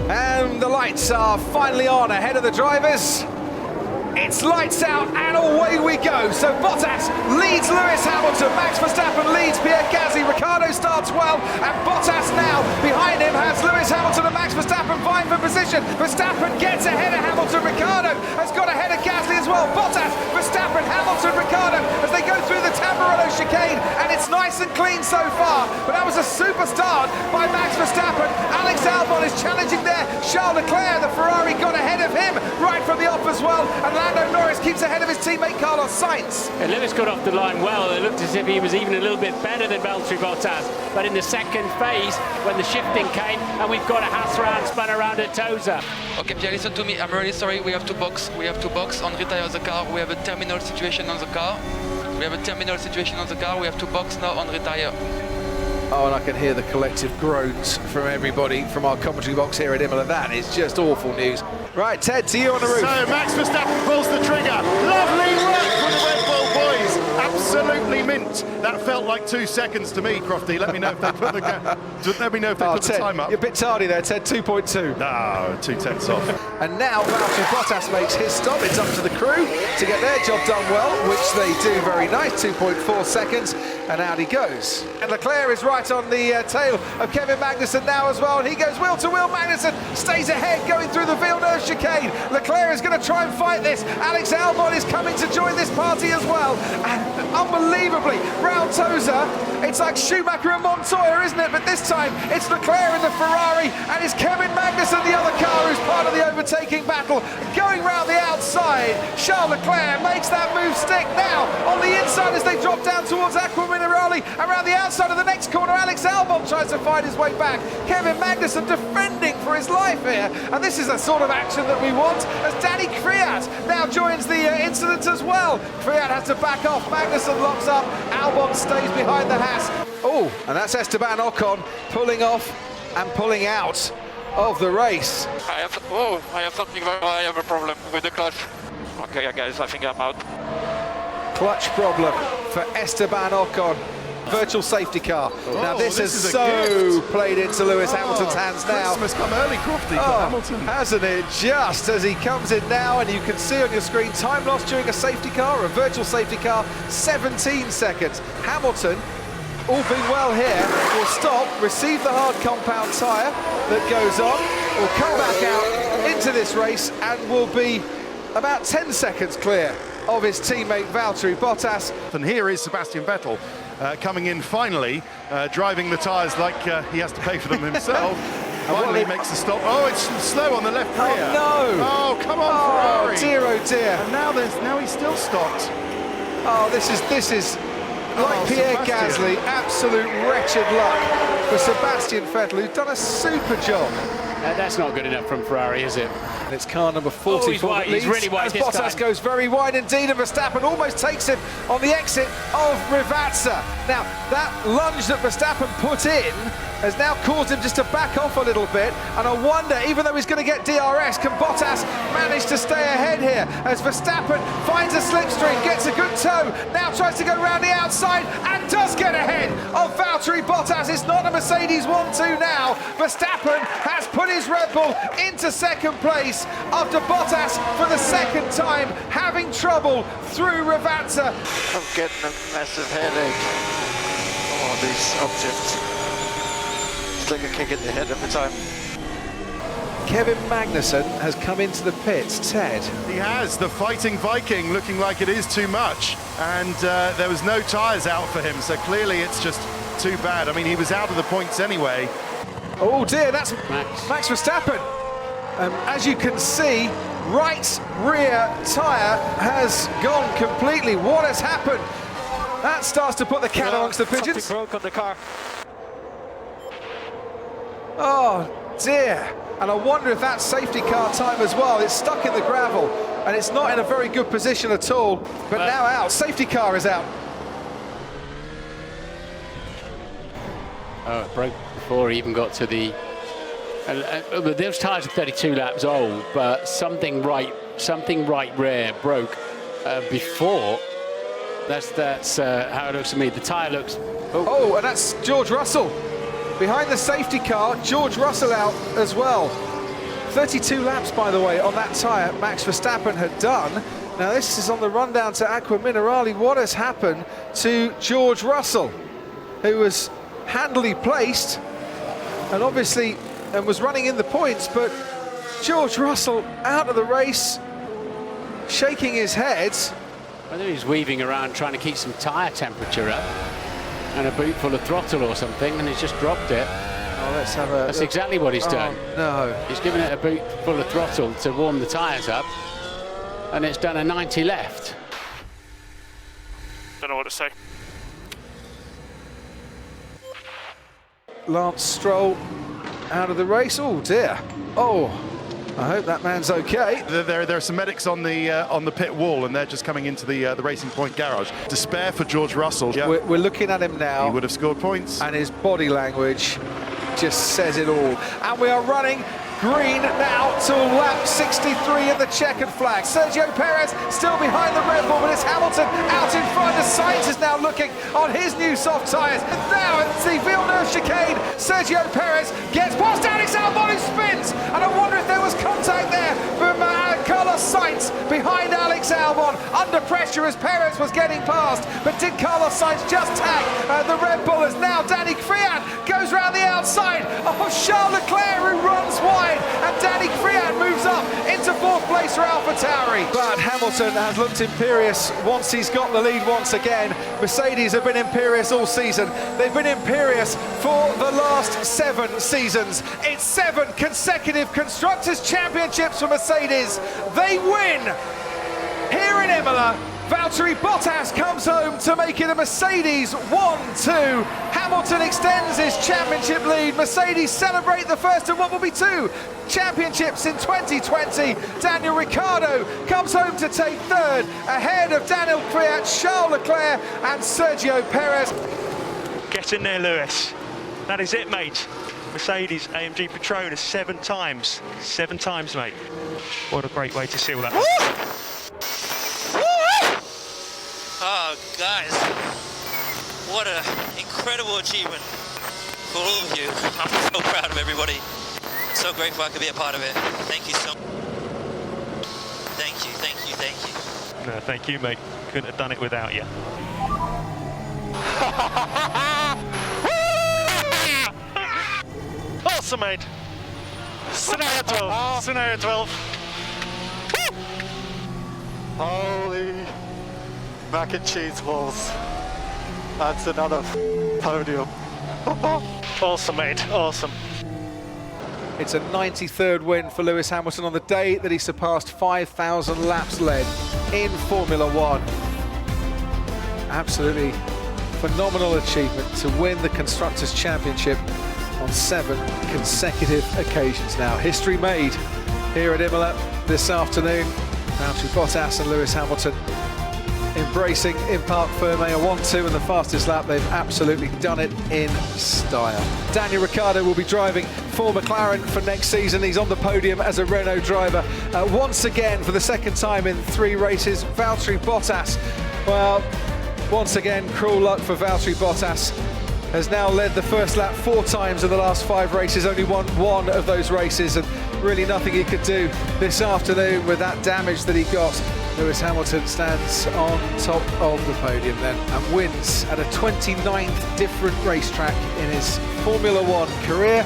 And the lights are finally on ahead of the drivers. It's lights out and away we go. So Bottas leads Lewis Hamilton, Max Verstappen leads Pierre Gasly, Ricciardo starts well, and Bottas now behind him has Lewis Hamilton and Max Verstappen vying for position. Verstappen gets ahead of Hamilton, Ricciardo has got ahead of Gasly as well. Bottas, Verstappen, Hamilton, Ricciardo as they go through the Tamburello chicane, and it's nice and clean so far. But that was a super start by Max Verstappen. Alex Albon is challenging there. Charles Leclerc, the Ferrari, got ahead of him right from the off as well. And Lando Norris keeps ahead of his teammate Carlos Sainz. And Lewis got off the line well. It looked as if he was even a little bit better than Valtteri Bottas. But in the second phase, when the shifting came, and we've got a Haas round spun around at Tosa. Okay, Pierre, listen to me. I'm really sorry. We have to box. We have to box and retire the car. We have a terminal situation on the car. We have to box now and retire. Oh, and I can hear the collective groans from everybody from our commentary box here at Imola. That is just awful news. Right, Ted, to you on the roof. So Max Verstappen pulls the trigger. Lovely work from the Red Bull boys. Absolutely mint. That felt like 2 seconds to me, Crofty. Let me know if they put the Ted, time up. You're a bit tardy there, Ted. 2.2. No, 2 tenths off. And now Valtteri Bottas makes his stop. It's up to the crew to get their job done well, which they do very nice. 2.4 seconds, and out he goes. And Leclerc is right on the tail of Kevin Magnussen now as well, and he goes wheel to wheel. Magnussen stays ahead going through the Villeneuve chicane. Leclerc is going to try and fight this. Alex Albon is coming to join this party as well, and unbelievably round Tosa, it's like Schumacher and Montoya, isn't it? But this time it's Leclerc in the Ferrari, and it's Kevin Magnussen, the other car, who's part of the overtaking battle, going round the outside. Charles Leclerc makes that move stick now on the inside as they drop down towards Aqua Minerale. Around the outside of the next corner, Alex Albon tries to find his way back. Kevin Magnussen defending for his life here, and this is the sort of action that we want as Danny Kvyat now joins the incident as well. Kvyat has to back off, Magnussen locks up, Albon stays behind the Haas. Oh, and that's Esteban Ocon pulling off and pulling out of the race. I have something. I have a problem with the clutch. Okay, guys, I think I'm out. Clutch problem for Esteban Ocon. Virtual safety car. Now this has so played into Lewis Hamilton's hands now. Christmas come early, Crofty, for Hamilton. Hasn't it? Just as he comes in now, and you can see on your screen time lost during a safety car, a virtual safety car, 17 seconds. Hamilton, all being well here, will stop, receive the hard compound tyre that goes on, will come back out into this race and will be about 10 seconds clear of his teammate Valtteri Bottas. And here is Sebastian Vettel coming in finally, driving the tyres like he has to pay for them himself. Finally makes a stop. Oh, it's slow on the left rear. Oh no! Oh, come on, Ferrari! Dear, oh dear! And now he's still stopped. Oh, this is like Pierre Gasly, absolute wretched luck for Sebastian Vettel, who's done a super job. That's not good enough from Ferrari, is it? And it's car number 44 he's wide. that leads, he's really wide as this Bottas time. goes very wide indeed, and Verstappen almost takes him on the exit of Rivazza. Now, that lunge that Verstappen put in has now caused him just to back off a little bit, and I wonder, even though he's going to get DRS, can Bottas manage to stay ahead here as Verstappen finds a slipstream, gets a good toe, now tries to go round the outside and does get ahead of Valtteri Bottas. It's not a Mercedes 1-2 now. Verstappen has put his Red Bull into second place after Bottas, for the second time, having trouble through Rivazza. I'm getting a massive headache. Oh, these objects. It's like a kick in the head every time. Kevin Magnussen has come into the pits. Ted. He has, the fighting Viking, looking like it is too much. And there was no tyres out for him, so clearly it's just too bad. I mean, he was out of the points anyway. Oh dear, that's Max Verstappen. As you can see, right rear tyre has gone completely. What has happened? That starts to put the cat amongst the pigeons. Something broke on the car. Oh dear. And I wonder if that's safety car time as well. It's stuck in the gravel and it's not in a very good position at all. But now out, safety car is out. Oh, it broke before he even got to the... those tyres are 32 laps old, but something right rear broke before. That's how it looks to me. The tyre looks... Oh, and that's George Russell. Behind the safety car, George Russell out as well. 32 laps, by the way, on that tyre Max Verstappen had done. Now this is on the rundown to Aqua Minerale. What has happened to George Russell, who was handily placed and obviously was running in the points, but George Russell out of the race, shaking his head. I think he's weaving around trying to keep some tyre temperature up and a boot full of throttle or something, and he's just dropped it. Oh, let's have a... That's exactly what he's done. No. He's given it a boot full of throttle to warm the tyres up, and it's done a 90 left. Don't know what to say. Lance Stroll out of the race. Oh dear. Oh, I hope that man's okay. There are some medics on the pit wall, and they're just coming into the Racing Point garage. Despair for George Russell. Yeah. We're looking at him now. He would have scored points. And his body language just says it all. And we are running green now to lap 63 in the checkered flag. Sergio Perez still behind the Red Bull, but it's Hamilton out in front. The Sainz is now looking on his new soft tyres. And now at the Villeneuve chicane, Sergio Perez gets past Alex Albon, who spins. And I wonder if there was contact there from Carlos Sainz behind Alex Albon. Under pressure as Perez was getting past. But did Carlos Sainz just tag the Red Bull as now Danny Kvyat goes round the outside of Charles Leclerc, who runs wide. And Danny Kvyat moves up into fourth place for AlphaTauri. But Hamilton has looked imperious once he's got the lead once again. Mercedes have been imperious all season. They've been imperious for the last 7 seasons. It's 7 consecutive Constructors' Championships for Mercedes. They win here in Imola. Valtteri Bottas comes home to make it a Mercedes 1-2. Hamilton extends his championship lead. Mercedes celebrate the first of what will be 2 championships in 2020. Daniel Ricciardo comes home to take 3rd, ahead of Daniel Kvyat, Charles Leclerc and Sergio Perez. Get in there, Lewis. That is it, mate. Mercedes AMG Petronas 7 times. 7 times, mate. What a great way to seal that. Oh, guys, what an incredible achievement for all of you. I'm so proud of everybody. So grateful I could be a part of it. Thank you so much. Thank you, thank you, thank you. No, thank you, mate. Couldn't have done it without you. Awesome, mate. Scenario 12. Scenario 12. Holy mac and cheese balls. That's another podium. Awesome, mate. Awesome. It's a 93rd win for Lewis Hamilton on the day that he surpassed 5,000 laps led in Formula One. Absolutely phenomenal achievement to win the Constructors' Championship on 7 consecutive occasions now. History made here at Imola this afternoon. Valtteri Bottas and Lewis Hamilton embracing in Parc Ferme a 1-2 in the fastest lap. They've absolutely done it in style. Daniel Ricciardo will be driving for McLaren for next season. He's on the podium as a Renault driver once again for the 2nd time in 3 races. Valtteri Bottas, well, once again, cruel luck for Valtteri Bottas. Has now led the first lap 4 times in the last 5 races, only won 1 of those races, and really nothing he could do this afternoon with that damage that he got. Lewis Hamilton stands on top of the podium then and wins at a 29th different racetrack in his Formula One career.